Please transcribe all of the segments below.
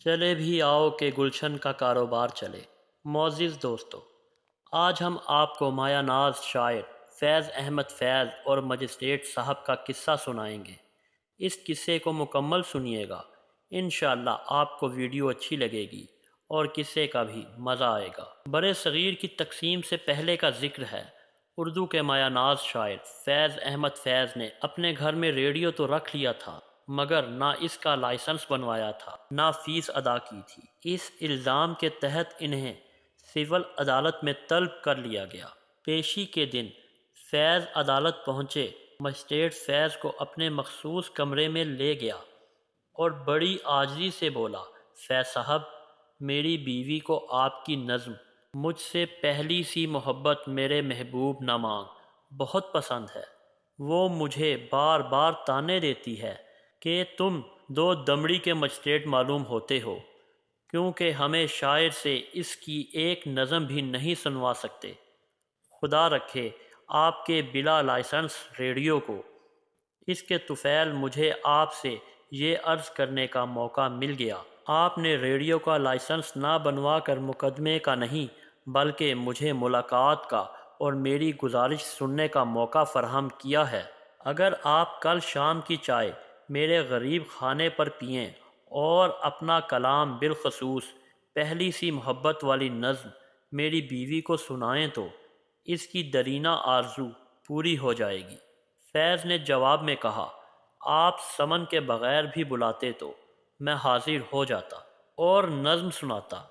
چلے بھی آؤ کہ گلشن کا کاروبار چلے۔ معزز دوستو، آج ہم آپ کو مایہ ناز شاعر فیض احمد فیض اور مجسٹریٹ صاحب کا قصہ سنائیں گے۔ اس قصے کو مکمل سنیے گا، انشاءاللہ آپ کو ویڈیو اچھی لگے گی اور قصے کا بھی مزہ آئے گا۔ برِ صغیر کی تقسیم سے پہلے کا ذکر ہے۔ اردو کے مایہ ناز شاعر فیض احمد فیض نے اپنے گھر میں ریڈیو تو رکھ لیا تھا، مگر نہ اس کا لائسنس بنوایا تھا، نہ فیس ادا کی تھی۔ اس الزام کے تحت انہیں سول عدالت میں طلب کر لیا گیا۔ پیشی کے دن فیض عدالت پہنچے۔ مجسٹریٹ فیض کو اپنے مخصوص کمرے میں لے گیا اور بڑی عاجزی سے بولا، فیض صاحب، میری بیوی کو آپ کی نظم مجھ سے پہلی سی محبت میرے محبوب نہ مانگ بہت پسند ہے۔ وہ مجھے بار بار طعنے دیتی ہے کہ تم دو دمڑی کے مجسٹریٹ معلوم ہوتے ہو، کیونکہ ہمیں شاعر سے اس کی ایک نظم بھی نہیں سنوا سکتے۔ خدا رکھے آپ کے بلا لائسنس ریڈیو کو۔ اس کے طفیل مجھے آپ سے یہ عرض کرنے کا موقع مل گیا۔ آپ نے ریڈیو کا لائسنس نہ بنوا کر مقدمے کا نہیں بلکہ مجھے ملاقات کا اور میری گزارش سننے کا موقع فراہم کیا ہے۔ اگر آپ کل شام کی چائے میرے غریب خانے پر پئیں اور اپنا کلام بالخصوص پہلی سی محبت والی نظم میری بیوی کو سنائیں تو اس کی درینہ آرزو پوری ہو جائے گی۔ فیض نے جواب میں کہا، آپ سمن کے بغیر بھی بلاتے تو میں حاضر ہو جاتا اور نظم سناتا۔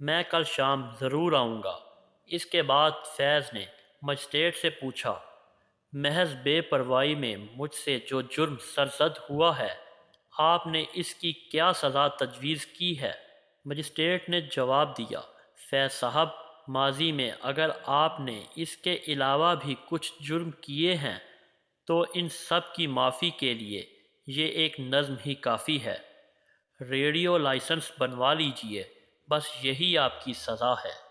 میں کل شام ضرور آؤں گا۔ اس کے بعد فیض نے مجسٹریٹ سے پوچھا، محض بے پرواہی میں مجھ سے جو جرم سرزد ہوا ہے، آپ نے اس کی کیا سزا تجویز کی ہے؟ مجسٹریٹ نے جواب دیا، فیض صاحب، ماضی میں اگر آپ نے اس کے علاوہ بھی کچھ جرم کیے ہیں تو ان سب کی معافی کے لیے یہ ایک نظم ہی کافی ہے۔ ریڈیو لائسنس بنوا لیجئے، بس یہی آپ کی سزا ہے۔